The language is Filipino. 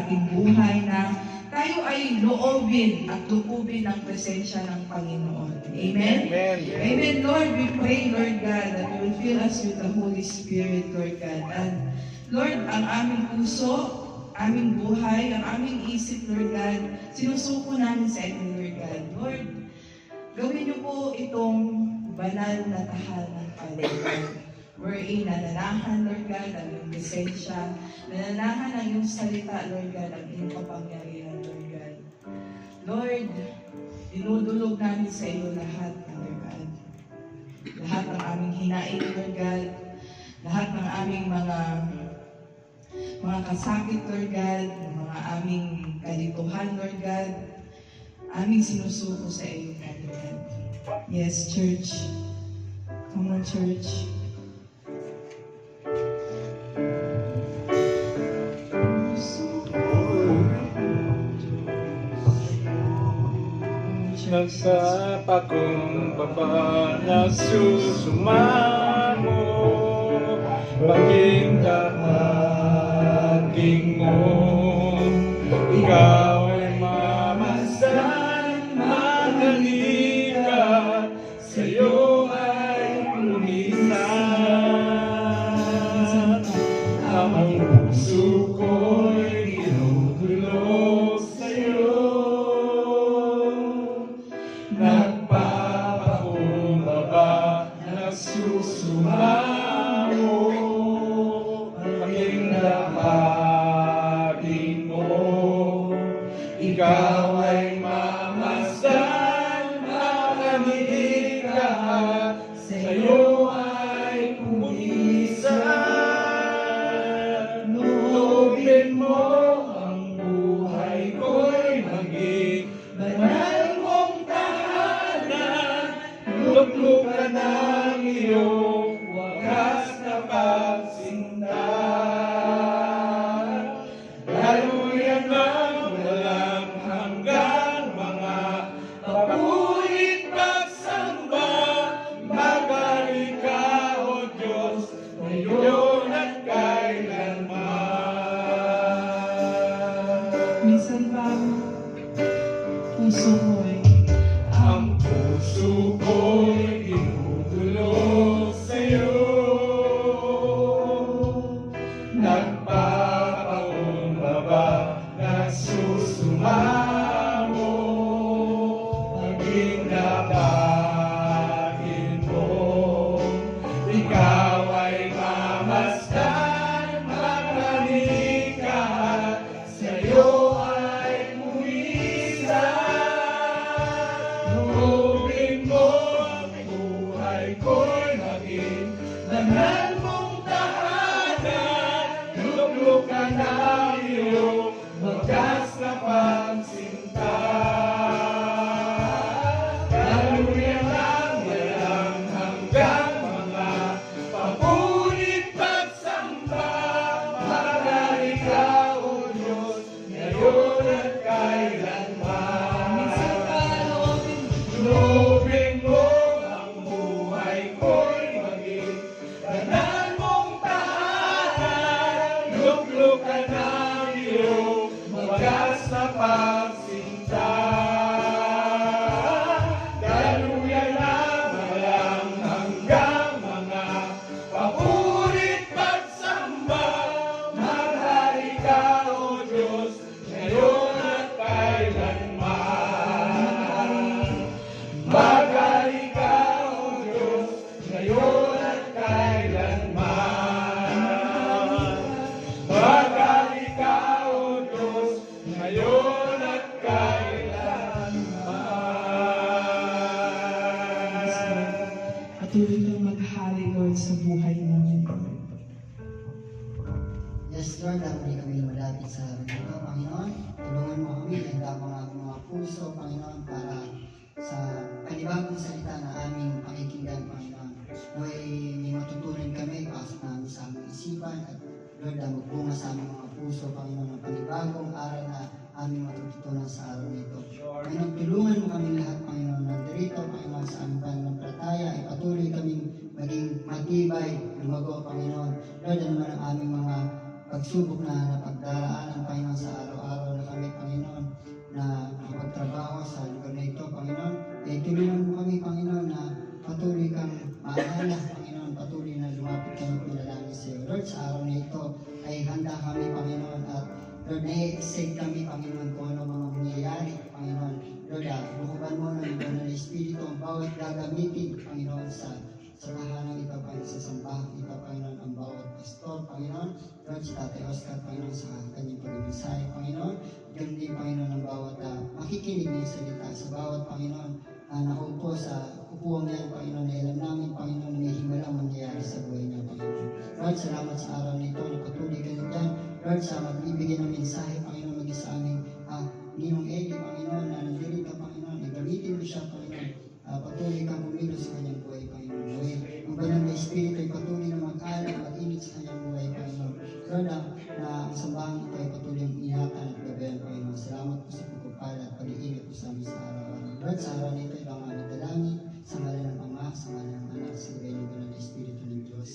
ating buhay na tayo ay loobin at lukubin ang presensya ng Panginoon. Amen? Amen. Amen, Lord. We pray, Lord God, that you will fill us with the Holy Spirit, Lord God. And Lord, ang aming puso, aming buhay, ang aming isip, Lord God, sinusuko namin sa inyo, Lord God. Lord, gawin niyo po itong banal na tahanan, Father God. Wherein nananahan, Lord God, ang iyong presensya, nananahan ang iyong salita, Lord God, ang iyong kapangyarihan, Lord God. Lord, dinudulog namin sa iyo lahat, Father God. Lahat ng aming hinaing, Lord God, lahat ng aming mga kasakit, Lord God, mga aming kalituhan, Lord God, aming sinusuko sa iyo, Father God. Yes, church. Come on, church. Nasa pakumbaba na susumamo, maging dahating mo. Ikaw ay mamasan, magalika, sa'yo ay pumisan. Ang puso ko'y dinudulog sa'yo. Nagpapakumbaba, nagsusumamo, maging dahating mo. Ikaw ay mamasdan, makalika, sa'yo ay pumisan. Loobin mo ang buhay ko'y maging banal mong tahanan. Luklukan ang iyong wagas na pagsinta. Daluyan ng walang hanggang mga papurit pagsamba. Magaling ka, O Diyos, ngayon at kailanman. Minsan ba, puso mo Ang puso ko'y dinudulog sa'yo. Nagpapakumbaba, nagsusumamo, maging dapatin mo. Ikaw ay mamasdan, makalika, sa'yo ay pumisan. Loobin mo ang buhay ko'y maging banal mong tahanan. Luklukan ang iyong wagas na pagsinta. Daluyan ang walang hanggang mga papurit pagsamba. Magaling ka, O Diyos, ngayon at kailanman. minsan ba, Loobin mo ang buhay ko'y maging banal mong tahanan. Luklukan ang iyong wagas na pagsinta. Daluyan ang walang hanggang mga papurit pagsamba. Maghari ka, O Diyos, ngayon at kailanman. Maghari ka, O Diyos, ngayon at kailanman. Maghari ka, O Diyos, ngayon at kailanman. patuloy kang maghari, Lord, sa buhay namin. Yes, Lord, muli kami lumalapit sa ito, Panginoon. Tulungan mo kami, handa mo ang mga puso, Panginoon, para sa panibagong salita na aming pakikinggan, Panginoon. May matutunan kami, pasok namin sa aming isipan, at Lord, magbunga sa aming mga puso, Panginoon, ng panibagong aral na aming matututunan sa araw nito. Panginoon, tulungan mo kami lahat, Panginoon, nandirito, Panginoon, sa aming pananampalataya, ay patuloy kaming maging matibay, lumago, Panginoon. Lord, ano man ang aming mga pagsubok na napagdaraan ng Panginoon sa araw-araw. Lord, na-excite kami, Panginoon, kung ano mga mangyayari, Panginoon. Lord, bukuban mo ng banal na Espiritu ang bawat gagamitin, Panginoon, sa tahanan ito, Panginoon, sa sambahan ito, Panginoon, ang bawat pastor, Panginoon. Lord, si Tatay Oscar, Panginoon, sa kanyang pag-ibisay, Panginoon. Ganun din, Panginoon, ang bawat makikinig ng salita, sa bawat, Panginoon, nakaupo sa upuan yan, Panginoon, na alam namin, Panginoon, na may himalang mangyayari sa buhay niya, Panginoon. Lord, salamat sa araw nito, na patuloy ka na dyan. Lord, sa magbibigay ng mensahe, Panginoon, maging sa aming Ninong Eli, Panginoon, na nandito, Panginoon, igamitin mo siya, Panginoon. Patuloy kang kumilos sa kanyang buhay, Panginoon. Buhay, ang banal na Espiritu ay patuloy na mag-alak, mag-init sa kanyang buhay, Panginoon. Lord, na ang sambahan ito ay patuloy ang ingatan at gabayan, Panginoon. Salamat po sa pagpapala at pag-iingat po sa amin sa araw-araw. Lord, sa araw nito, ibang aming dalangin, sa ngalan ng Ama, sa ngalan ng Anak, sa ngalan ng Banal na Espiritu ng Diyos.